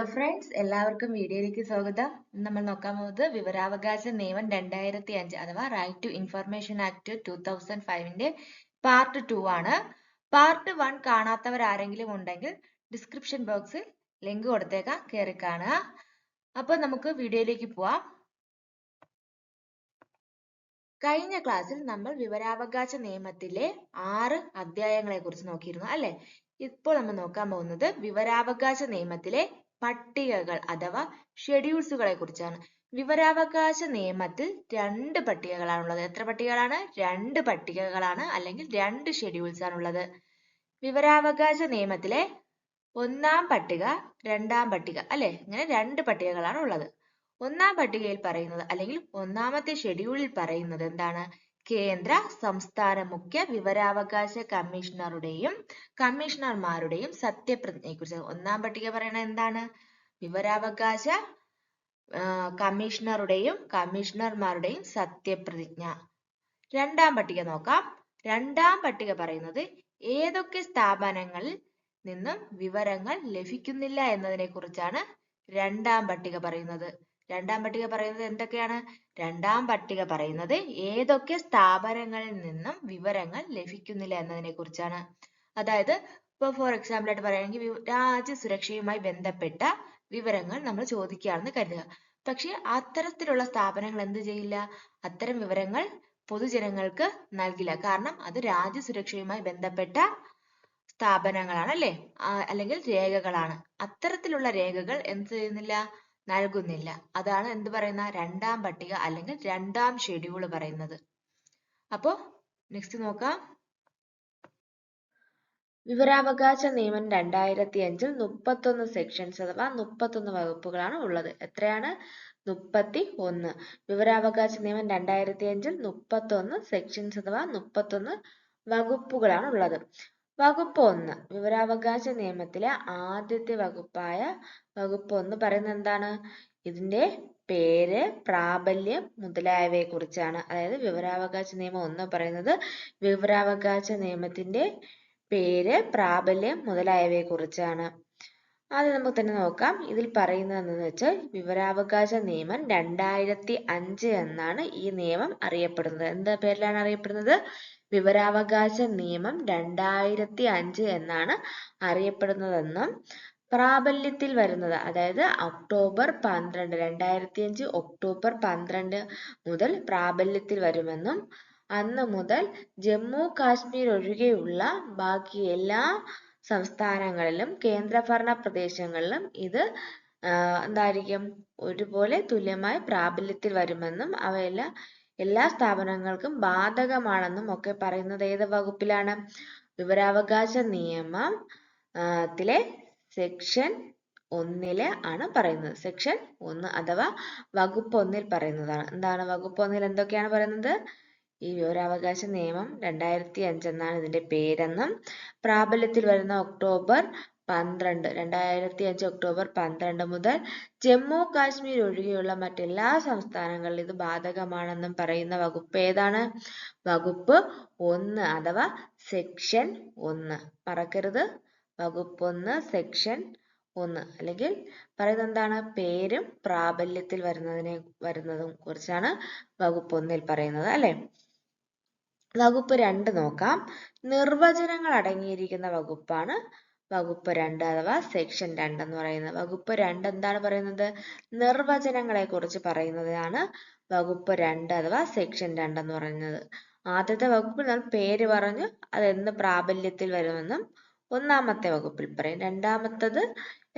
Hello friends, എല്ലാവർക്കും വീഡിയോയിലേക്ക് സ്വാഗതം. നമ്മൾ നോക്കാൻ പോകുന്നത് വിവരാവകാശ നിയമം 2005 അഥവാ റൈറ്റ് ടു ഇൻഫർമേഷൻ ആക്ട് 2005ന്റെ പാർട്ട് 2 ആണ്. പാർട്ട് 1 കാണാത്തവർ ആരെങ്കിലും ഉണ്ടെങ്കിൽ ഡിസ്ക്രിപ്ഷൻ ബോക്സിൽ ലിങ്ക് കൊടുത്തേക്കാം, കയറി കാണുക. അപ്പോൾ നമുക്ക് വീഡിയോയിലേക്ക് പോവാം. കഴിഞ്ഞ ക്ലാസ്സിൽ നമ്മൾ വിവരാവകാശ നിയമത്തിലെ 6 അധ്യായങ്ങളെ കുറിച്ച് നോക്കിയിരുന്നു അല്ലെ. ഇപ്പോൾ നമ്മൾ നോക്കാൻ പോകുന്നത് വിവരാവകാശ നിയമത്തിലെ പട്ടികകൾ അഥവാ ഷെഡ്യൂൾസുകളെ കുറിച്ചാണ്. വിവരാവകാശ നിയമത്തിൽ 2 പട്ടികകളാണുള്ളത്. എത്ര പട്ടികകളാണ്? 2 പട്ടികകളാണ്, അല്ലെങ്കിൽ 2 ഷെഡ്യൂൾസ് ആണുള്ളത്. വിവരാവകാശ നിയമത്തിലെ 1-ാം പട്ടിക, 2-ാം പട്ടിക അല്ലെ, ഇങ്ങനെ 2 പട്ടികകളാണ് ഉള്ളത്. 1-ാം പട്ടികയിൽ പറയുന്നത് അല്ലെങ്കിൽ 1-ാമത്തെ ഷെഡ്യൂളിൽ പറയുന്നത് എന്താണ്? കേന്ദ്ര സംസ്ഥാന മുഖ്യ വിവരാവകാശ കമ്മീഷണറുടെയും കമ്മീഷണർമാരുടെയും സത്യപ്രതിജ്ഞയെ കുറിച്ച്. 1-ാം പട്ടിക പറയുന്നത് എന്താണ്? വിവരാവകാശ കമ്മീഷണറുടെയും കമ്മീഷണർമാരുടെയും സത്യപ്രതിജ്ഞ. 2-ാം പട്ടിക നോക്കാം. 2-ാം പട്ടിക പറയുന്നത് ഏതൊക്കെ സ്ഥാപനങ്ങളിൽ നിന്നും വിവരങ്ങൾ ലഭിക്കുന്നില്ല എന്നതിനെ കുറിച്ചാണ് 2-ാം പട്ടിക പറയുന്നത്. 2-ാം പട്ടിക പറയുന്നത് എന്തൊക്കെയാണ്? 2-ാം പട്ടിക പറയുന്നത് ഏതൊക്കെ സ്ഥാപനങ്ങളിൽ നിന്നും വിവരങ്ങൾ ലഭിക്കുന്നില്ല എന്നതിനെ കുറിച്ചാണ്. അതായത് ഇപ്പൊ ഫോർ എക്സാമ്പിൾ ആയിട്ട് പറയുകയാണെങ്കിൽ രാജ്യസുരക്ഷയുമായി ബന്ധപ്പെട്ട വിവരങ്ങൾ നമ്മൾ ചോദിക്കുകയാണെന്ന് കരുതുക. പക്ഷെ അത്തരത്തിലുള്ള സ്ഥാപനങ്ങൾ എന്ത് ചെയ്യില്ല? അത്തരം വിവരങ്ങൾ പൊതുജനങ്ങൾക്ക് നൽകില്ല. കാരണം അത് രാജ്യസുരക്ഷയുമായി ബന്ധപ്പെട്ട സ്ഥാപനങ്ങളാണ് അല്ലെ, അല്ലെങ്കിൽ രേഖകളാണ്. അത്തരത്തിലുള്ള രേഖകൾ എന്ത് ചെയ്യുന്നില്ല? നൽകുന്നില്ല. അതാണ് എന്ത് പറയുന്ന 2-ാം പട്ടിക അല്ലെങ്കിൽ 2-ാം ഷെഡ്യൂൾ പറയുന്നത്. അപ്പോ നെക്സ്റ്റ് നോക്കാം. വിവരാവകാശ നിയമം 2005-ൽ 31 സെക്ഷൻസ് അഥവാ 31 വകുപ്പുകളാണ് ഉള്ളത്. എത്രയാണ്? 31. വിവരാവകാശ നിയമം 2005-ൽ 31 സെക്ഷൻസ് അഥവാ 31 വകുപ്പുകളാണ് ഉള്ളത്. വകുപ്പ് 1. വിവരാവകാശ നിയമത്തിലെ ആദ്യത്തെ വകുപ്പായ വകുപ്പ് 1 പറയുന്നത് എന്താണ്? ഇതിന്റെ പേര്, പ്രാബല്യം മുതലായവയെ കുറിച്ചാണ്. അതായത് വിവരാവകാശ നിയമം 1 പറയുന്നത് വിവരാവകാശ നിയമത്തിന്റെ പേര്, പ്രാബല്യം മുതലായവയെ കുറിച്ചാണ്. ആദ്യം നമുക്ക് തന്നെ നോക്കാം. ഇതിൽ പറയുന്നത് എന്താണെന്ന് വെച്ചാൽ വിവരാവകാശ നിയമം 2005 എന്നാണ് ഈ നിയമം അറിയപ്പെടുന്നത്. എന്താ പേരിലാണ് അറിയപ്പെടുന്നത്? വിവരാവകാശ നിയമം 2005 എന്നാണ് അറിയപ്പെടുന്നതെന്നും പ്രാബല്യത്തിൽ വരുന്നത് അതായത് ഒക്ടോബർ 12, 2005 ഒക്ടോബർ 12 മുതൽ പ്രാബല്യത്തിൽ വരുമെന്നും അന്ന് മുതൽ ജമ്മു കാശ്മീർ ഒഴികെയുള്ള ബാക്കി എല്ലാ സംസ്ഥാനങ്ങളിലും കേന്ദ്രഭരണ പ്രദേശങ്ങളിലും ഇത് എന്തായിരിക്കും? ഒരുപോലെ തുല്യമായി പ്രാബല്യത്തിൽ വരുമെന്നും അവയെല്ലാം എല്ലാ സ്ഥാപനങ്ങൾക്കും ബാധകമാണെന്നും ഒക്കെ പറയുന്നത് ഏത് വകുപ്പിലാണ്? വിവരാവകാശ നിയമം ത്തിലെ സെക്ഷൻ 1 ആണ് പറയുന്നത്. സെക്ഷൻ 1 അഥവാ വകുപ്പ് 1 പറയുന്നതാണ്. എന്താണ് വകുപ്പ് 1? എന്തൊക്കെയാണ് പറയുന്നത്? ഈ വിവരാവകാശ നിയമം 2005 എന്നാണ് ഇതിന്റെ പേരെന്നും പ്രാബല്യത്തിൽ വരുന്ന ഒക്ടോബർ 12, 2005 ഒക്ടോബർ 12 മുതൽ ജമ്മു കാശ്മീർ ഒഴികെയുള്ള മറ്റെല്ലാ സംസ്ഥാനങ്ങളിലും ഇത് ബാധകമാണെന്നും പറയുന്ന വകുപ്പ് ഏതാണ്? വകുപ്പ് 1 അഥവാ സെക്ഷൻ 1. മറക്കരുത്, വകുപ്പ് 1 സെക്ഷൻ 1. അല്ലെങ്കിൽ പറയുന്നത് എന്താണ്? പേരും പ്രാബല്യത്തിൽ വരുന്നതും കുറിച്ചാണ് വകുപ്പ് 1 പറയുന്നത് അല്ലെ. വകുപ്പ് 2 നോക്കാം. നിർവചനങ്ങൾ അടങ്ങിയിരിക്കുന്ന വകുപ്പാണ് വകുപ്പ് 2 അഥവാ സെക്ഷൻ 2 എന്ന് പറയുന്നത്. വകുപ്പ് 2 എന്താണ് പറയുന്നത്? നിർവചനങ്ങളെ കുറിച്ച് പറയുന്നതാണ് വകുപ്പ് 2 അഥവാ സെക്ഷൻ 2 എന്ന് പറയുന്നത്. ആദ്യത്തെ വകുപ്പിൽ നമ്മൾ പേര് പറഞ്ഞു അതെന്ന് പ്രാബല്യത്തിൽ വരുമെന്നും 1-ാമത്തെ വകുപ്പിൽ പറയും. 2-ാമത്തത്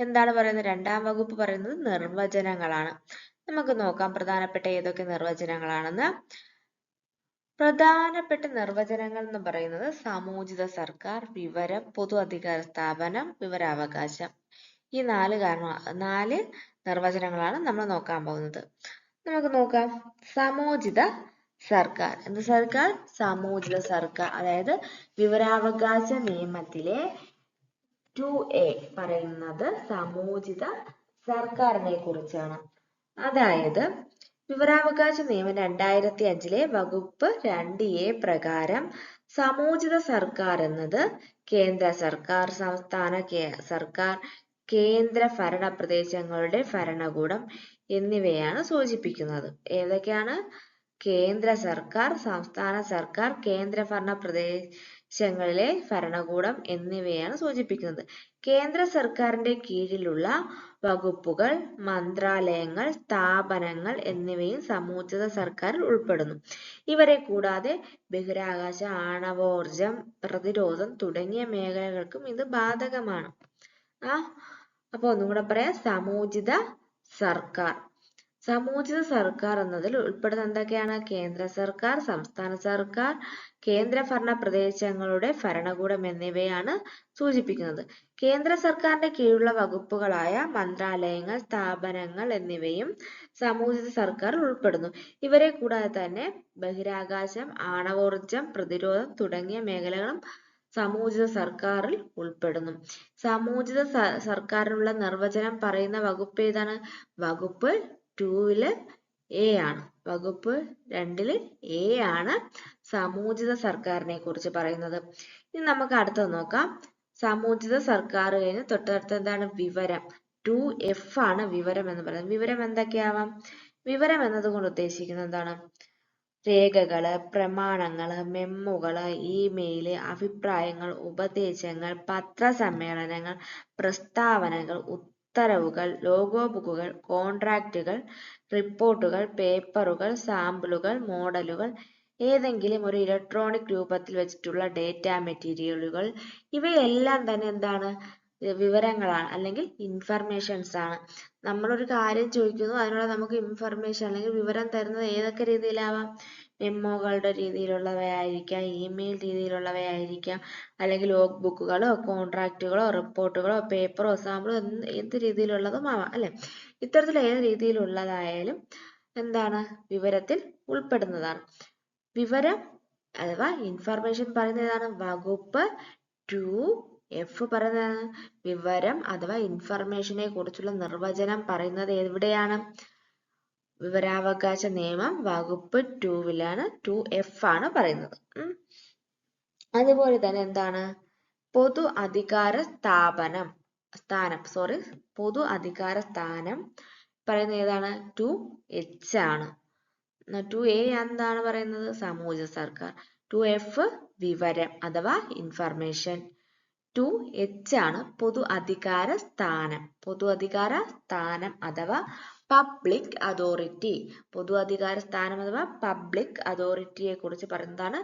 എന്താണ് പറയുന്നത്? 2-ാം വകുപ്പ് പറയുന്നത് നിർവചനങ്ങളാണ്. നമുക്ക് നോക്കാം പ്രധാനപ്പെട്ട ഏതൊക്കെ നിർവചനങ്ങളാണെന്ന്. പ്രധാനപ്പെട്ട നിർവചനങ്ങൾ എന്ന് പറയുന്നത് സമൂചിത സർക്കാർ, വിവരം, പൊതു അധികാര സ്ഥാപനം, വിവരാവകാശം. ഈ 4 നിർവചനങ്ങളാണ് നമ്മൾ നോക്കാൻ പോകുന്നത്. നമുക്ക് നോക്കാം. സമൂചിത സർക്കാർ. എന്ത് സർക്കാർ? സമൂചിത സർക്കാർ. അതായത് വിവരാവകാശ നിയമത്തിലെ 2A പറയുന്നത് സമൂചിത സർക്കാരിനെ കുറിച്ചാണ്. അതായത് വിവരാവകാശ നിയമം 2005-ലെ വകുപ്പ് 2A പ്രകാരം സമൂചിത സർക്കാർ എന്നത് കേന്ദ്ര സർക്കാർ, സംസ്ഥാന സർക്കാർ കേന്ദ്ര ഭരണ പ്രദേശങ്ങളുടെ ഭരണകൂടം എന്നിവയാണ് സൂചിപ്പിക്കുന്നത്. ഏതൊക്കെയാണ്? കേന്ദ്ര സർക്കാർ, സംസ്ഥാന സർക്കാർ, കേന്ദ്രഭരണ പ്രദേശങ്ങളിലെ ഭരണകൂടം എന്നിവയാണ് സൂചിപ്പിക്കുന്നത്. കേന്ദ്ര സർക്കാരിന്റെ കീഴിലുള്ള വകുപ്പുകൾ, മന്ത്രാലയങ്ങൾ, സ്ഥാപനങ്ങൾ എന്നിവയും സമൂചിത സർക്കാരിൽ ഉൾപ്പെടുന്നു. ഇവരെ കൂടാതെ ബഹിരാകാശ, ആണവോർജം, പ്രതിരോധം തുടങ്ങിയ മേഖലകൾക്കും ഇത് ബാധകമാണ്. അപ്പൊ ഒന്നുകൂടെ പറയാം. സമൂചിത സർക്കാർ. സമൂചിത സർക്കാർ എന്നതിൽ ഉൾപ്പെടുന്ന എന്തൊക്കെയാണ്? കേന്ദ്ര സർക്കാർ, സംസ്ഥാന സർക്കാർ, കേന്ദ്രഭരണ പ്രദേശങ്ങളുടെ ഭരണകൂടം എന്നിവയാണ് സൂചിപ്പിക്കുന്നത്. കേന്ദ്ര സർക്കാരിന്റെ കീഴിലുള്ള വകുപ്പുകളായ മന്ത്രാലയങ്ങൾ, സ്ഥാപനങ്ങൾ എന്നിവയും സമൂചിത സർക്കാരിൽ ഉൾപ്പെടുന്നു. ഇവരെ കൂടാതെ തന്നെ ബഹിരാകാശം, ആണവോർജം, പ്രതിരോധം തുടങ്ങിയ മേഖലകളും സമൂചിത സർക്കാരിൽ ഉൾപ്പെടുന്നു. സമൂചിത സർക്കാരിനുള്ള നിർവചനം പറയുന്ന വകുപ്പ് ഏതാണ്? വകുപ്പ് 2 A ആണ്. വകുപ്പ് 2 A ആണ് സമൂചിത സർക്കാരിനെ കുറിച്ച് പറയുന്നത്. ഇനി നമുക്ക് അടുത്തത് നോക്കാം. സമൂചിത സർക്കാർ കഴിഞ്ഞ് തൊട്ടടുത്ത് എന്താണ്? വിവരം. 2F ആണ് വിവരം എന്ന് പറയുന്നത്. വിവരം എന്തൊക്കെയാവാം? വിവരം എന്നതുകൊണ്ട് ഉദ്ദേശിക്കുന്നത് എന്താണ്? രേഖകള്, പ്രമാണങ്ങള്, മെമ്മോകള്, ഇമെയില്, അഭിപ്രായങ്ങൾ, ഉപദേശങ്ങൾ, പത്രസമ്മേളനങ്ങൾ, പ്രസ്താവനകൾ, ഉത്തരവുകൾ, ലോഗോ ബുക്കുകൾ, കോൺട്രാക്റ്റുകൾ, റിപ്പോർട്ടുകൾ, പേപ്പറുകൾ, സാമ്പിളുകൾ, മോഡലുകൾ, ഏതെങ്കിലും ഒരു ഇലക്ട്രോണിക് രൂപത്തിൽ വെച്ചിട്ടുള്ള ഡേറ്റ മെറ്റീരിയലുകൾ, ഇവയെല്ലാം തന്നെ എന്താണ്? വിവരങ്ങളാണ്, അല്ലെങ്കിൽ ഇൻഫർമേഷൻസ് ആണ്. നമ്മളൊരു കാര്യം ചോദിക്കുന്നു, അതിനുള്ള നമുക്ക് ഇൻഫർമേഷൻ അല്ലെങ്കിൽ വിവരം തരുന്നത് ഏതൊക്കെ രീതിയിലാവാം? മെമ്മോകളുടെ രീതിയിലുള്ളവയായിരിക്കാം, ഇമെയിൽ രീതിയിലുള്ളവയായിരിക്കാം, അല്ലെങ്കിൽ ലോഗ് ബുക്കുകളോ, കോൺട്രാക്റ്റുകളോ, റിപ്പോർട്ടുകളോ, പേപ്പറോ, സാമ്പിളോ എന്ത് രീതിയിലുള്ളതും ആവാം അല്ലെ. ഇത്തരത്തിൽ ഏത് രീതിയിലുള്ളതായാലും എന്താണ്? വിവരത്തിൽ ഉൾപ്പെടുന്നതാണ്. വിവരം അഥവാ ഇൻഫർമേഷൻ പറയുന്നത് ഏതാണ്? വകുപ്പ് 2F പറയുന്നതാണ്. വിവരം അഥവാ ഇൻഫർമേഷനെ കുറിച്ചുള്ള നിർവചനം പറയുന്നത് എവിടെയാണ്? വിവരാവകാശ നിയമം വകുപ്പ് 2F ആണ് പറയുന്നത്. അതുപോലെ തന്നെ എന്താണ്? പൊതു അധികാര പൊതു അധികാര സ്ഥാനം പറയുന്നത് ഏതാണ്? 2H ആണ്. 2A എന്താണ് പറയുന്നത്? സമൂചിത സർക്കാർ. 2F വിവരം അഥവാ ഇൻഫർമേഷൻ. 2H ആണ് പൊതു അധികാര സ്ഥാനം. പൊതു അധികാര സ്ഥാനം അഥവാ പബ്ലിക് അതോറിറ്റി. പൊതു അധികാര സ്ഥാനം അഥവാ പബ്ലിക് അതോറിറ്റിയെ കുറിച്ച് പറയുന്നതാണ്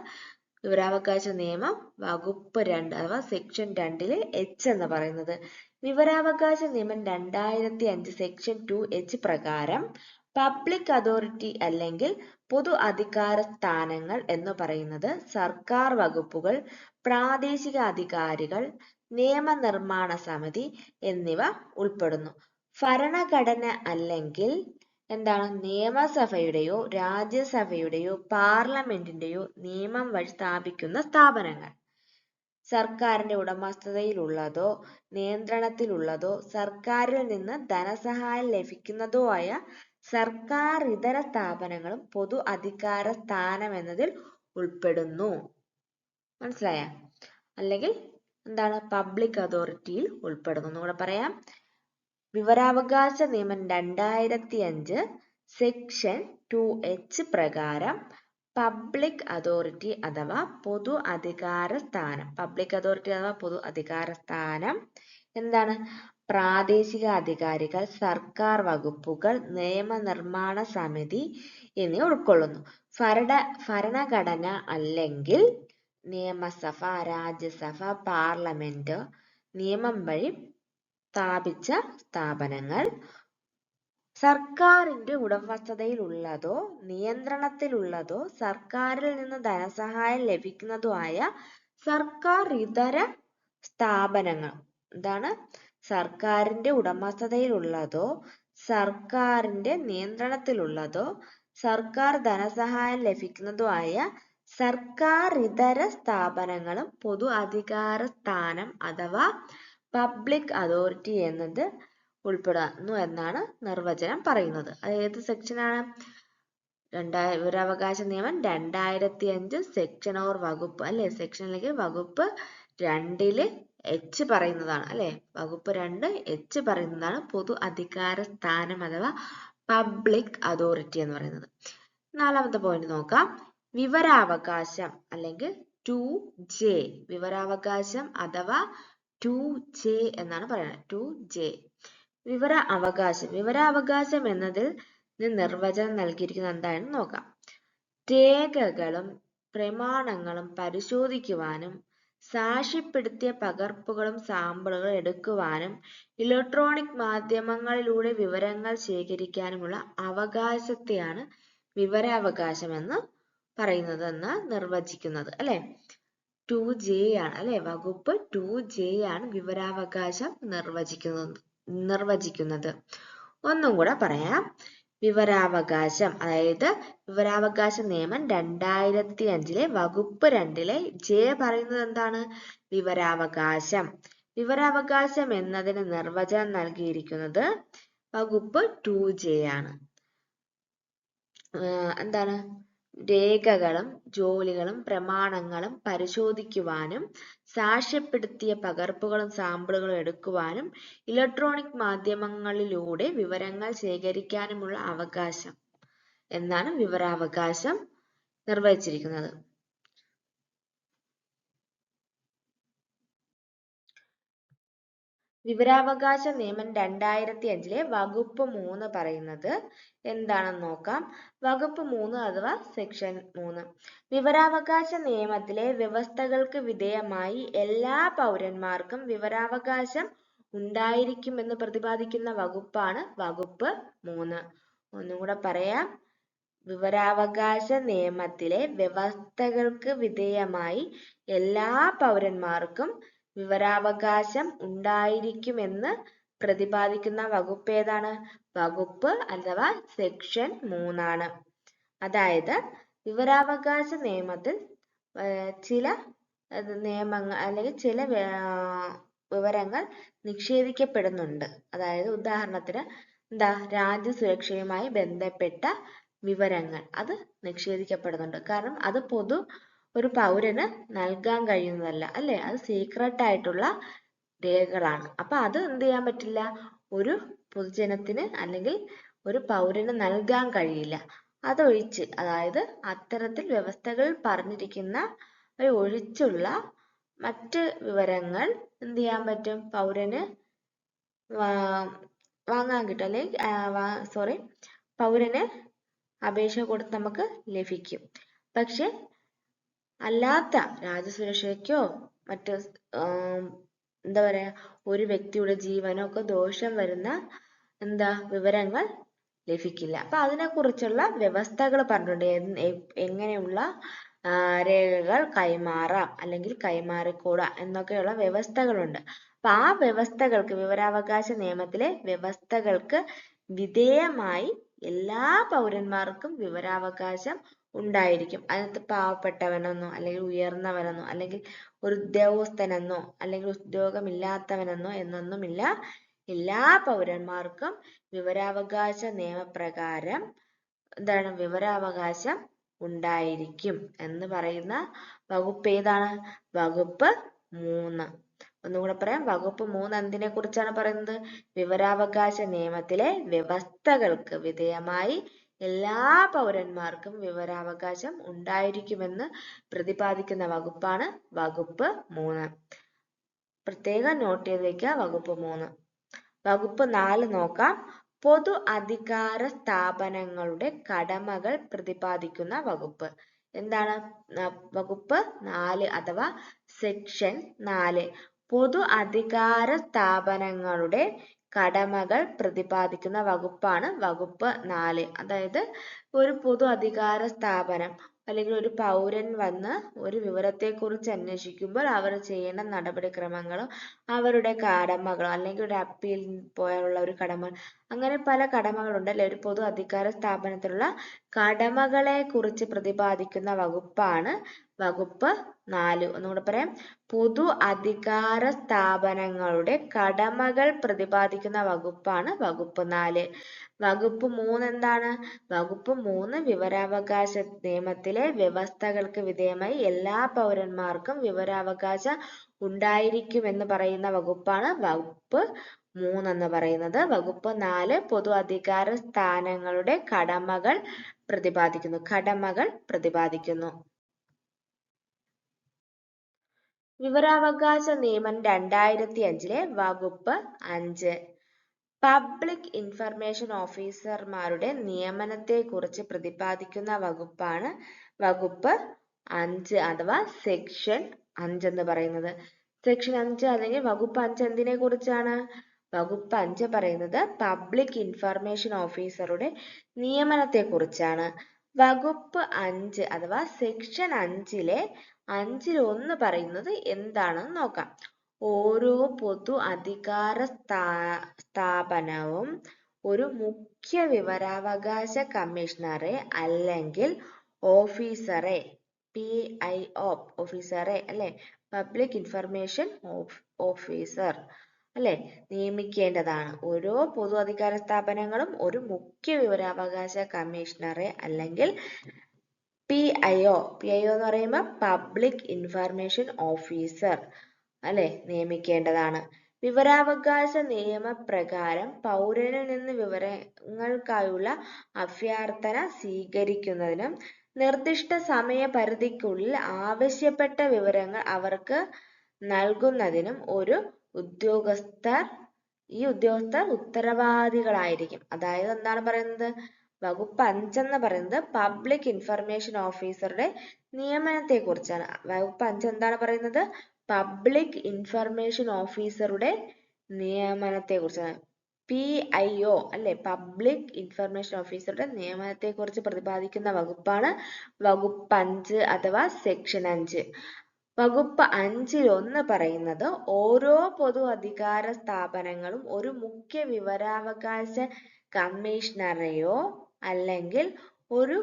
വിവരാവകാശ നിയമം വകുപ്പ് 2 അഥവാ സെക്ഷൻ 2 H എന്ന് പറയുന്നത്. വിവരാവകാശ നിയമം 2005 സെക്ഷൻ 2H പ്രകാരം പബ്ലിക് അതോറിറ്റി അല്ലെങ്കിൽ പൊതു അധികാര സ്ഥാനങ്ങൾ എന്ന് പറയുന്നത് സർക്കാർ വകുപ്പുകൾ, പ്രാദേശിക അധികാരികൾ, നിയമനിർമ്മാണ സമിതി എന്നിവ ഉൾപ്പെടുന്നു. ഭരണഘടന അല്ലെങ്കിൽ എന്താണ്? നിയമസഭയുടെയോ രാജ്യസഭയുടെയോ പാർലമെന്റിന്റെയോ നിയമം വഴി സ്ഥാപിക്കുന്ന സ്ഥാപനങ്ങൾ. സർക്കാരിന്റെ ഉടമസ്ഥതയിലുള്ളതോ നിയന്ത്രണത്തിലുള്ളതോ സർക്കാരിൽ നിന്ന് ധനസഹായം ലഭിക്കുന്നതോ ആയ സർക്കാർ ഇതര സ്ഥാപനങ്ങളും പൊതു അധികാര സ്ഥാനം എന്നതിൽ ഉൾപ്പെടുന്നു. മനസ്സിലായ? അല്ലെങ്കിൽ എന്താണ്? പബ്ലിക് അതോറിറ്റിയിൽ ഉൾപ്പെടുന്നു. ഒന്നുകൂടെ പറയാം. വിവരാവകാശ നിയമം 2005 സെക്ഷൻ 2H പ്രകാരം പബ്ലിക് അതോറിറ്റി അഥവാ പൊതു അധികാര സ്ഥാനം, പബ്ലിക് അതോറിറ്റി അഥവാ പൊതു അധികാര സ്ഥാനം എന്താണ്? പ്രാദേശിക അധികാരികൾ, സർക്കാർ വകുപ്പുകൾ, നിയമനിർമ്മാണ സമിതി എന്നിവ ഉൾക്കൊള്ളുന്നു. ഭരണഘടന അല്ലെങ്കിൽ നിയമസഭ, രാജ്യസഭ, പാർലമെന്റ് നിയമം വഴി സ്ഥാപിച്ച സ്ഥാപനങ്ങൾ, സർക്കാരിന്റെ ഉടമസ്ഥതയിലുള്ളതോ നിയന്ത്രണത്തിലുള്ളതോ സർക്കാരിൽ നിന്ന് ധനസഹായം ലഭിക്കുന്നതോ ആയ സർക്കാർ ഇതര സ്ഥാപനങ്ങൾ. എന്താണ്? സർക്കാരിന്റെ ഉടമസ്ഥതയിലുള്ളതോ സർക്കാരിന്റെ നിയന്ത്രണത്തിലുള്ളതോ സർക്കാർ ധനസഹായം ലഭിക്കുന്നതോ ആയ സർക്കാർ ഇതര സ്ഥാപനങ്ങളും പൊതു അധികാര സ്ഥാനം അഥവാ പബ്ലിക് അതോറിറ്റി എന്നത് ഉൾപ്പെടുന്നു എന്നാണ് നിർവചനം പറയുന്നത്. അത് ഏത് സെക്ഷനാണ്? വിവരാവകാശ നിയമം 2005 സെക്ഷൻ ഓർ വകുപ്പ് അല്ലെ. സെക്ഷൻ അല്ലെങ്കിൽ വകുപ്പ് രണ്ടില് എച്ച് പറയുന്നതാണ് അല്ലെ. വകുപ്പ് 2 എച്ച് പറയുന്നതാണ് പൊതു അധികാര സ്ഥാനം അഥവാ പബ്ലിക് അതോറിറ്റി എന്ന് പറയുന്നത്. നാലാമത്തെ പോയിന്റ് നോക്കാം. വിവരാവകാശം അല്ലെങ്കിൽ 2J, വിവരാവകാശം അഥവാ 2J എന്നാണ് പറയുന്നത്. 2J വിവരാവകാശം എന്നതിൽ നിർവചനം നൽകിയിരിക്കുന്നത് എന്താണെന്ന് നോക്കാം. രേഖകളും പ്രമാണങ്ങളും പരിശോധിക്കുവാനും സാക്ഷ്യപ്പെടുത്തിയ പകർപ്പുകളും സാമ്പിളുകളും എടുക്കുവാനും ഇലക്ട്രോണിക് മാധ്യമങ്ങളിലൂടെ വിവരങ്ങൾ ശേഖരിക്കാനുമുള്ള അവകാശത്തെയാണ് വിവരാവകാശം എന്ന് പറയുന്നത് എന്ന് നിർവചിക്കുന്നത് അല്ലെ. 2J ആണ് അല്ലെ. വകുപ്പ് 2J ആണ് വിവരാവകാശം നിർവചിക്കുന്നത്. ഒന്നും കൂടെ പറയാം. വിവരാവകാശം, അതായത് വിവരാവകാശ നിയമം 2005 വകുപ്പ് 2 J പറയുന്നത് എന്താണ്? വിവരാവകാശം. വിവരാവകാശം എന്നതിന് നിർവചനം നൽകിയിരിക്കുന്നത് വകുപ്പ് 2J ആണ്. എന്താണ്? രേഖകളും ജോലികളും പ്രമാണങ്ങളും പരിശോധിക്കുവാനും സാക്ഷ്യപ്പെടുത്തിയ പകർപ്പുകളും സാമ്പിളുകളും എടുക്കുവാനും ഇലക്ട്രോണിക് മാധ്യമങ്ങളിലൂടെ വിവരങ്ങൾ ശേഖരിക്കാനുമുള്ള അവകാശം എന്നാണ് വിവരാവകാശം നിർവചിച്ചിരിക്കുന്നത്. വിവരാവകാശ നിയമം 2005 വകുപ്പ് 3 പറയുന്നത് എന്താണെന്ന് നോക്കാം. വകുപ്പ് 3 അഥവാ സെക്ഷൻ 3 വിവരാവകാശ നിയമത്തിലെ വ്യവസ്ഥകൾക്ക് വിധേയമായി എല്ലാ പൗരന്മാർക്കും വിവരാവകാശം ഉണ്ടായിരിക്കുമെന്ന് പ്രതിപാദിക്കുന്ന വകുപ്പാണ് വകുപ്പ് 3. ഒന്നും കൂടെ പറയാം. വിവരാവകാശ നിയമത്തിലെ വ്യവസ്ഥകൾക്ക് വിധേയമായി എല്ലാ പൗരന്മാർക്കും വിവരാവകാശം ഉണ്ടായിരിക്കുമെന്ന് പ്രതിപാദിക്കുന്ന വകുപ്പ് ഏതാണ്? വകുപ്പ് അഥവാ സെക്ഷൻ 3 ആണ്. അതായത് വിവരാവകാശ നിയമത്തിൽ ചില നിയമങ്ങൾ അല്ലെങ്കിൽ ചില വിവരങ്ങൾ നിഷേധിക്കപ്പെടുന്നുണ്ട്. അതായത് ഉദാഹരണത്തിന് രാജ്യസുരക്ഷയുമായി ബന്ധപ്പെട്ട വിവരങ്ങൾ അത് നിഷേധിക്കപ്പെടുന്നുണ്ട്. കാരണം അത് ഒരു പൗരന് നൽകാൻ കഴിയുന്നതല്ല അല്ലെ. അത് സീക്രട്ട് ആയിട്ടുള്ള രേഖകളാണ്. അപ്പൊ അത് എന്ത് ചെയ്യാൻ പറ്റില്ല? ഒരു പൊതുജനത്തിന് അല്ലെങ്കിൽ ഒരു പൗരന് നൽകാൻ കഴിയില്ല. അതൊഴിച്ച്, അതായത് അത്തരത്തിൽ വ്യവസ്ഥകളിൽ പറഞ്ഞിരിക്കുന്ന ഒഴിച്ചുള്ള മറ്റ് വിവരങ്ങൾ എന്ത് ചെയ്യാൻ പറ്റും? പൗരന് വാങ്ങാൻ കിട്ടും അല്ലെങ്കിൽ പൗരന് അപേക്ഷ കൊടുത്ത് നമുക്ക് ലഭിക്കും. പക്ഷെ അല്ലാത്ത രാജ്യസുരക്ഷയ്ക്കോ മറ്റ് ഒരു വ്യക്തിയുടെ ജീവനോ ഒക്കെ ദോഷം വരുന്ന വിവരങ്ങൾ ലഭിക്കില്ല. അപ്പൊ അതിനെക്കുറിച്ചുള്ള വ്യവസ്ഥകൾ പറഞ്ഞിട്ടുണ്ട്. എങ്ങനെയുള്ള രേഖകൾ കൈമാറാം അല്ലെങ്കിൽ കൈമാറിക്കൂടാ എന്നൊക്കെയുള്ള വ്യവസ്ഥകളുണ്ട്. അപ്പൊ ആ വ്യവസ്ഥകൾക്ക്, വിവരാവകാശ നിയമത്തിലെ വ്യവസ്ഥകൾക്ക് വിധേയമായി എല്ലാ പൗരന്മാർക്കും വിവരാവകാശം ഉണ്ടായിരിക്കും. അതിനകത്ത് പാവപ്പെട്ടവനെന്നോ അല്ലെങ്കിൽ ഉയർന്നവനെന്നോ അല്ലെങ്കിൽ ഒരു ഉദ്യോഗസ്ഥനെന്നോ അല്ലെങ്കിൽ ഉദ്യോഗമില്ലാത്തവനെന്നോ എന്നൊന്നുമില്ല. എല്ലാ പൗരന്മാർക്കും വിവരാവകാശ നിയമപ്രകാരം വിവരാവകാശം ഉണ്ടായിരിക്കും എന്ന് പറയുന്ന വകുപ്പ് ഏതാണ്? വകുപ്പ് 3. ഒന്നുകൂടെ പറയാം. വകുപ്പ് 3 എന്തിനെ കുറിച്ചാണ് പറയുന്നത്? വിവരാവകാശ നിയമത്തിലെ വ്യവസ്ഥകൾക്ക് വിധേയമായി എല്ലാ പൗരന്മാർക്കും വിവരാവകാശം ഉണ്ടായിരിക്കുമെന്ന് പ്രതിപാദിക്കുന്ന വകുപ്പാണ് വകുപ്പ് 3. പ്രത്യേകം നോട്ട് ചെയ്ത് വെക്കുക, വകുപ്പ് 3. വകുപ്പ് 4 നോക്കാം. പൊതു അധികാര സ്ഥാപനങ്ങളുടെ കടമകൾ പ്രതിപാദിക്കുന്ന വകുപ്പ്. എന്താണ് വകുപ്പ് 4 അഥവാ സെക്ഷൻ 4? പൊതു അധികാര സ്ഥാപനങ്ങളുടെ കടമകൾ പ്രതിപാദിക്കുന്ന വകുപ്പാണ് വകുപ്പ് 4. അതായത് ഒരു പൊതു അധികാര സ്ഥാപനം അല്ലെങ്കിൽ ഒരു പൗരൻ വന്ന് ഒരു വിവരത്തെക്കുറിച്ച് അന്വേഷിക്കുമ്പോൾ അവർ ചെയ്യേണ്ട നടപടിക്രമങ്ങളും അവരുടെ കടമകളും അല്ലെങ്കിൽ ഒരു അപ്പീൽ പോലുള്ള ഒരു കടമ, അങ്ങനെ പല കടമകളുണ്ട് അല്ലെ. ഒരു പൊതു അധികാര സ്ഥാപനത്തിലുള്ള കടമകളെ കുറിച്ച് പ്രതിപാദിക്കുന്ന വകുപ്പാണ് വകുപ്പ് 4. ഒന്നുകൂടെ പറയാം. പൊതു അധികാര സ്ഥാപനങ്ങളുടെ കടമകൾ പ്രതിപാദിക്കുന്ന വകുപ്പാണ് വകുപ്പ് 4. വകുപ്പ് 3 എന്താണ്? വകുപ്പ് 3 വിവരാവകാശ നിയമത്തിലെ വ്യവസ്ഥകൾക്ക് വിധേയമായി എല്ലാ പൗരന്മാർക്കും വിവരാവകാശം ഉണ്ടായിരിക്കുമെന്ന് പറയുന്ന വകുപ്പാണ് വകുപ്പ് 3 എന്ന് പറയുന്നത്. വകുപ്പ് 4 പൊതു അധികാര സ്ഥാനങ്ങളുടെ കടമകൾ പ്രതിപാദിക്കുന്നു. വിവരാവകാശ നിയമം 2005 വകുപ്പ് 5 പബ്ലിക് ഇൻഫർമേഷൻ ഓഫീസർമാരുടെ നിയമനത്തെ കുറിച്ച് പ്രതിപാദിക്കുന്ന വകുപ്പാണ് വകുപ്പ് 5 അഥവാ സെക്ഷൻ 5 എന്ന് പറയുന്നത്. സെക്ഷൻ 5 അല്ലെങ്കിൽ വകുപ്പ് 5 എന്തിനെ കുറിച്ചാണ്? വകുപ്പ് 5 പറയുന്നത് പബ്ലിക് ഇൻഫർമേഷൻ ഓഫീസറുടെ നിയമനത്തെ കുറിച്ചാണ്. വകുപ്പ് 5 അഥവാ സെക്ഷൻ 5-ലെ 5-1 പറയുന്നത് എന്താണെന്ന് നോക്കാം. ഓരോ പൊതു അധികാര സ്ഥാപനവും ഒരു മുഖ്യ വിവരാവകാശ കമ്മീഷണറെ അല്ലെങ്കിൽ ഓഫീസറെ PIO ഓഫീസറെ അല്ലെ പബ്ലിക് ഇൻഫർമേഷൻ ഓഫീസർ അല്ലെ നിയമിക്കേണ്ടതാണ്. ഓരോ പൊതു അധികാര സ്ഥാപനങ്ങളും ഒരു മുഖ്യ വിവരാവകാശ കമ്മീഷണറെ അല്ലെങ്കിൽ PIO എന്ന് പറയുമ്പോൾ പബ്ലിക് ഇൻഫർമേഷൻ ഓഫീസർ അല്ലെ നിയമിക്കേണ്ടതാണ്. വിവരാവകാശ നിയമപ്രകാരം പൗരനിൽ നിന്ന് വിവരങ്ങൾക്കായുള്ള അഭ്യർത്ഥന സ്വീകരിക്കുന്നതിനും നിർദ്ദിഷ്ട സമയപരിധിക്കുള്ളിൽ ആവശ്യപ്പെട്ട വിവരങ്ങൾ അവർക്ക് നൽകുന്നതിനും ഈ ഉദ്യോഗസ്ഥർ ഉത്തരവാദികളായിരിക്കും. അതായത് എന്താണ് പറയുന്നത്? വകുപ്പ് 5 എന്ന് പറയുന്നത് പബ്ലിക് ഇൻഫർമേഷൻ ഓഫീസറുടെ നിയമനത്തെ കുറിച്ചാണ്. വകുപ്പ് 5 എന്താണ് പറയുന്നത്? പബ്ലിക് ഇൻഫർമേഷൻ ഓഫീസറുടെ നിയമനത്തെ കുറിച്ചാണ്. PIO അല്ലെ പബ്ലിക് ഇൻഫർമേഷൻ ഓഫീസറുടെ നിയമനത്തെ കുറിച്ച് പ്രതിപാദിക്കുന്ന വകുപ്പാണ് വകുപ്പ് 5 അഥവാ സെക്ഷൻ 5. വകുപ്പ് 5-1 പറയുന്നത് ഓരോ പൊതു അധികാര സ്ഥാപനങ്ങളും ഒരു മുഖ്യ വിവരാവകാശ കമ്മീഷണറെയോ അല്ലെങ്കിൽ ഒരു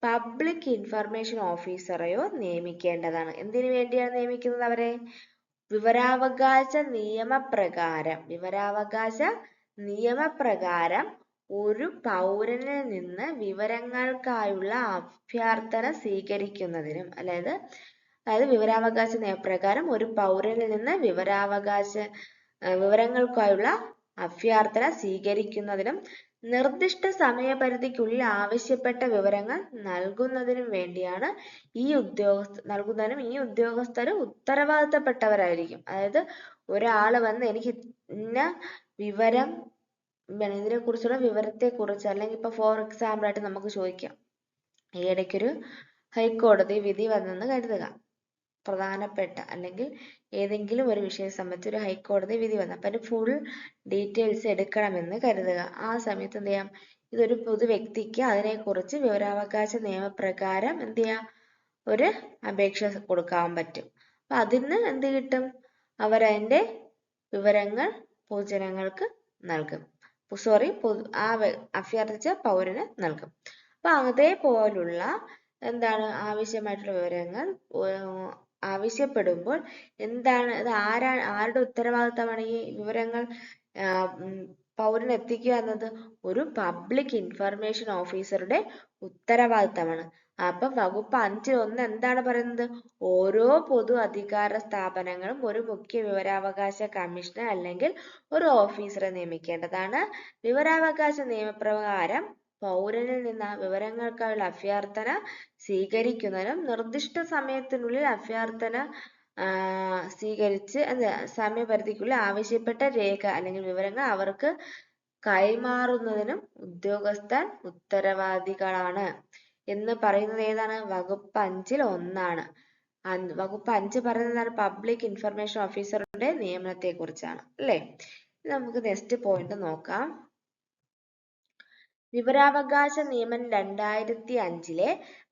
പബ്ലിക് ഇൻഫർമേഷൻ ഓഫീസറെയോ നിയമിക്കേണ്ടതാണ്. എന്തിനു വേണ്ടിയാണ് നിയമിക്കുന്നത് അവരെ? വിവരാവകാശ നിയമപ്രകാരം ഒരു പൗരനിൽ നിന്ന് വിവരങ്ങൾക്കായുള്ള അഭ്യർത്ഥന സ്വീകരിക്കുന്നതിനും അതായത് വിവരാവകാശ നിയമപ്രകാരം ഒരു പൗരനിൽ നിന്ന് വിവരങ്ങൾക്കായുള്ള അഭ്യർത്ഥന സ്വീകരിക്കുന്നതിനും നിർദ്ദിഷ്ട സമയപരിധിക്കുള്ളിൽ ആവശ്യപ്പെട്ട വിവരങ്ങൾ നൽകുന്നതിനും വേണ്ടിയാണ് ഈ ഉദ്യോഗസ്ഥർ ഉത്തരവാദിത്തപ്പെട്ടവരായിരിക്കും. അതായത് ഒരാള് വന്ന് എനിക്ക് ഇന്ന വിവരം ഇതിനെ കുറിച്ചുള്ള വിവരത്തെ കുറിച്ച് അല്ലെങ്കിൽ ഇപ്പൊ ഫോർ എക്സാമ്പിൾ ആയിട്ട് നമുക്ക് ചോദിക്കാം. ഈ ഇടയ്ക്കൊരു ഹൈക്കോടതി വിധി വന്നെന്ന് കരുതുക. പ്രധാനപ്പെട്ട അല്ലെങ്കിൽ ഏതെങ്കിലും ഒരു വിഷയം സംബന്ധിച്ച് ഒരു ഹൈക്കോടതി വിധി വന്നു. അപ്പൊ അതിന്റെ ഫുൾ ഡീറ്റെയിൽസ് എടുക്കണമെന്ന് കരുതുക. ആ സമയത്ത് എന്ത് ചെയ്യാം? ഇതൊരു പൊതു വ്യക്തിക്ക് അതിനെക്കുറിച്ച് വിവരാവകാശ നിയമപ്രകാരം എന്ത് ചെയ്യാം? ഒരു അപേക്ഷ കൊടുക്കാൻ പറ്റും. അപ്പൊ അതിന് എന്ത് കിട്ടും? അവരതിന്റെ വിവരങ്ങൾ പൊതുജനങ്ങൾക്ക് നൽകും. അഭ്യർത്ഥിച്ച പൗരന് നൽകും. അപ്പൊ അതേപോലുള്ള ആവശ്യമായിട്ടുള്ള വിവരങ്ങൾ ആവശ്യപ്പെടുമ്പോൾ ഇത് ആരുടെ ഉത്തരവാദിത്തമാണ് ഈ വിവരങ്ങൾ പൗരന് എത്തിക്കുക എന്നത്? ഒരു പബ്ലിക് ഇൻഫർമേഷൻ ഓഫീസറുടെ ഉത്തരവാദിത്തമാണ്. അപ്പൊ വകുപ്പ് 5-1 എന്താണ് പറയുന്നത്? ഓരോ പൊതു അധികാര സ്ഥാപനങ്ങളും ഒരു മുഖ്യ വിവരാവകാശ കമ്മീഷണർ അല്ലെങ്കിൽ ഒരു ഓഫീസറെ നിയമിക്കേണ്ടതാണ്. വിവരാവകാശ നിയമപ്രകാരം പൗരനിൽ നിന്ന് വിവരങ്ങൾക്കായുള്ള അഭ്യർത്ഥന സ്വീകരിക്കുന്നതിനും നിർദ്ദിഷ്ട സമയത്തിനുള്ളിൽ അഭ്യർത്ഥന സ്വീകരിച്ച് സമയപരിധിക്കുള്ളിൽ ആവശ്യപ്പെട്ട രേഖ അല്ലെങ്കിൽ വിവരങ്ങൾ അവർക്ക് കൈമാറുന്നതിനും ഉദ്യോഗസ്ഥർ ഉത്തരവാദികളാണ് എന്ന് പറയുന്നത് ഏതാണ്? വകുപ്പ് 5-1 വകുപ്പ് 5 പറയുന്നത് പബ്ലിക് ഇൻഫർമേഷൻ ഓഫീസറുടെ നിയമനത്തെ കുറിച്ചാണ് അല്ലേ? നമുക്ക് നെക്സ്റ്റ് പോയിന്റ് നോക്കാം. വിവരാവകാശ നിയമം 2005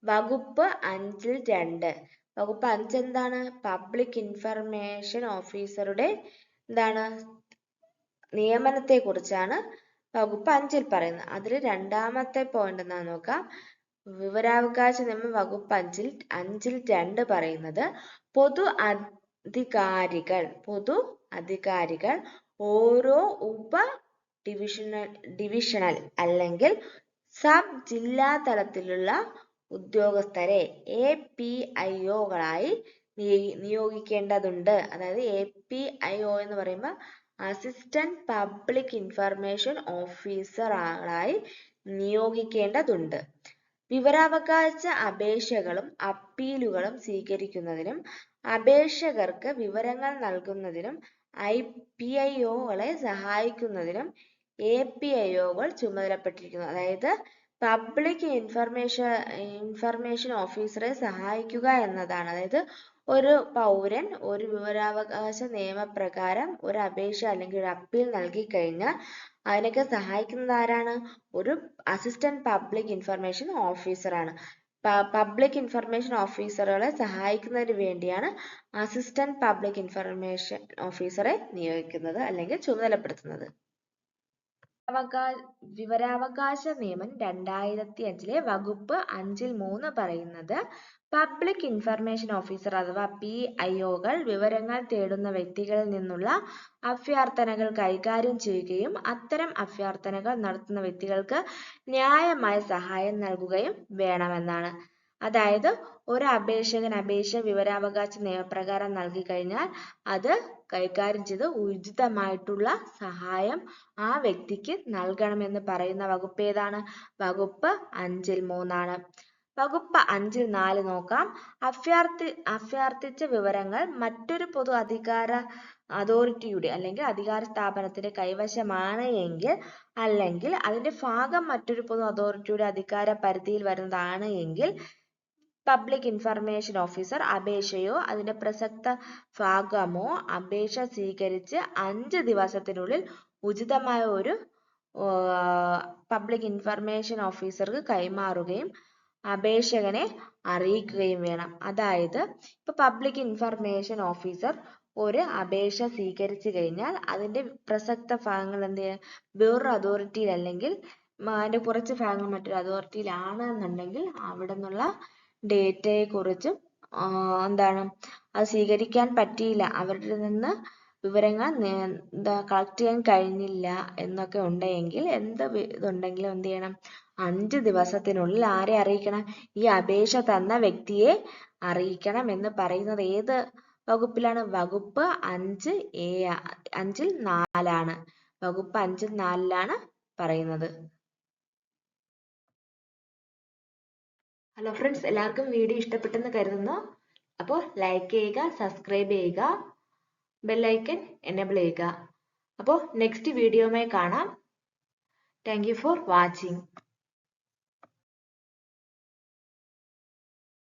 വകുപ്പ് 5-2. വകുപ്പ് 5 എന്താണ്? പബ്ലിക് ഇൻഫർമേഷൻ ഓഫീസറുടെ നിയമനത്തെ കുറിച്ചാണ് വകുപ്പ് 5 പറയുന്നത്. അതിൽ രണ്ടാമത്തെ പോയിന്റ് എന്താണെന്ന് നോക്കാം. വിവരാവകാശ നിയമം വകുപ്പ് 5-2 പറയുന്നത് പൊതു അധികാരികൾ ഓരോ ഡിവിഷണൽ അല്ലെങ്കിൽ സബ് ജില്ലാ തലത്തിലുള്ള ഉദ്യോഗസ്ഥരെ APIO കളായി നിയോഗിക്കേണ്ടതുണ്ട്. അതായത് APIO എന്ന് പറയുമ്പോൾ അസിസ്റ്റന്റ് പബ്ലിക് ഇൻഫർമേഷൻ ഓഫീസറായി നിയോഗിക്കേണ്ടതുണ്ട്. വിവരാവകാശ അപേക്ഷകളും അപ്പീലുകളും സ്വീകരിക്കുന്നതിനും അപേക്ഷകർക്ക് വിവരങ്ങൾ നൽകുന്നതിനും IPIO കളെ സഹായിക്കുന്നതിനും APIO കൾ ചുമതലപ്പെട്ടിരിക്കുന്നു. അതായത് പബ്ലിക് ഇൻഫർമേഷൻ ഓഫീസറെ സഹായിക്കുക എന്നതാണ്. അതായത് ഒരു പൗരൻ ഒരു വിവരാവകാശ നിയമപ്രകാരം ഒരു അപേക്ഷ അല്ലെങ്കിൽ ഒരു അപ്പീൽ നൽകി കഴിഞ്ഞാൽ അതിനൊക്കെ സഹായിക്കുന്നത് ആരാണ്? ഒരു അസിസ്റ്റന്റ് പബ്ലിക് ഇൻഫർമേഷൻ ഓഫീസറാണ്. പബ്ലിക് ഇൻഫർമേഷൻ ഓഫീസറുകളെ സഹായിക്കുന്നതിന് വേണ്ടിയാണ് അസിസ്റ്റന്റ് പബ്ലിക് ഇൻഫർമേഷൻ ഓഫീസറെ നിയോഗിക്കുന്നത് അല്ലെങ്കിൽ ചുമതലപ്പെടുത്തുന്നത്. വിവരാവകാശ നിയമം 2005 വകുപ്പ് 5-3 പറയുന്നത് പബ്ലിക് ഇൻഫർമേഷൻ ഓഫീസർ അഥവാ PIO കൾ വിവരങ്ങൾ തേടുന്ന വ്യക്തികളിൽ നിന്നുള്ള അഭ്യർത്ഥനകൾ കൈകാര്യം ചെയ്യുകയും അത്തരം അഭ്യർത്ഥനകൾ നടത്തുന്ന വ്യക്തികൾക്ക് ന്യായമായ സഹായം നൽകുകയും വേണമെന്നാണ്. അതായത് ഒരു അപേക്ഷകൻ അപേക്ഷ വിവരാവകാശ നിയമപ്രകാരം നൽകി കഴിഞ്ഞാൽ അത് കൈകാര്യം ചെയ്ത് ഉചിതമായിട്ടുള്ള സഹായം ആ വ്യക്തിക്ക് നൽകണമെന്ന് പറയുന്ന വകുപ്പ് ഏതാണ്? വകുപ്പ് 5-3 വകുപ്പ് 5-4 നോക്കാം. അഭ്യർത്ഥിച്ച വിവരങ്ങൾ മറ്റൊരു പൊതു അധികാര അതോറിറ്റിയുടെ അല്ലെങ്കിൽ അധികാര സ്ഥാപനത്തിന്റെ കൈവശമാണ് എങ്കിൽ അല്ലെങ്കിൽ അതിന്റെ ഭാഗം മറ്റൊരു പൊതു അതോറിറ്റിയുടെ അധികാര പരിധിയിൽ വരുന്നതാണ് എങ്കിൽ പബ്ലിക് ഇൻഫർമേഷൻ ഓഫീസർ അപേക്ഷയോ അതിന്റെ പ്രസക്ത ഭാഗമോ അപേക്ഷ സ്വീകരിച്ച് 5 ദിവസത്തിനുള്ളിൽ ഉചിതമായ ഒരു പബ്ലിക് ഇൻഫർമേഷൻ ഓഫീസർക്ക് കൈമാറുകയും അപേക്ഷകനെ അറിയിക്കുകയും വേണം. അതായത് ഇപ്പൊ പബ്ലിക് ഇൻഫർമേഷൻ ഓഫീസർ ഒരു അപേക്ഷ സ്വീകരിച്ചു കഴിഞ്ഞാൽ അതിന്റെ പ്രസക്ത ഭാഗങ്ങൾ എന്ത് ചെയ്യാൻ വേറൊരു അതോറിറ്റിയിൽ അല്ലെങ്കിൽ അതിന്റെ കുറച്ച് ഭാഗങ്ങൾ മറ്റൊരു അതോറിറ്റിയിലാണെന്നുണ്ടെങ്കിൽ അവിടെ നിന്നുള്ള ഡേറ്റയെ കുറിച്ചും എന്താണ് അത് സ്വീകരിക്കാൻ പറ്റിയില്ല, അവരുടെ നിന്ന് വിവരങ്ങൾ കളക്ട് ചെയ്യാൻ കഴിഞ്ഞില്ല എന്നൊക്കെ ഉണ്ടെങ്കിൽ ഇതുണ്ടെങ്കിലും എന്ത് ചെയ്യണം? 5 ദിവസത്തിനുള്ളിൽ ആരെ അറിയിക്കണം? ഈ അപേക്ഷ തന്ന വ്യക്തിയെ അറിയിക്കണം എന്ന് പറയുന്നത് ഏത് വകുപ്പിലാണ്? വകുപ്പ് 5-4 വകുപ്പ് 5-4 പറയുന്നത്. ഹലോ ഫ്രണ്ട്സ്, എല്ലാവർക്കും വീഡിയോ ഇഷ്ടപ്പെട്ടെന്ന് കരുതുന്നു. അപ്പോൾ ലൈക്ക് ചെയ്യുക, സബ്സ്ക്രൈബ് ചെയ്യുക, ബെല്ലൈക്കൻ എനേബിൾ ചെയ്യുക. അപ്പോൾ നെക്സ്റ്റ് വീഡിയോയുമായി കാണാം. Thank you for watching.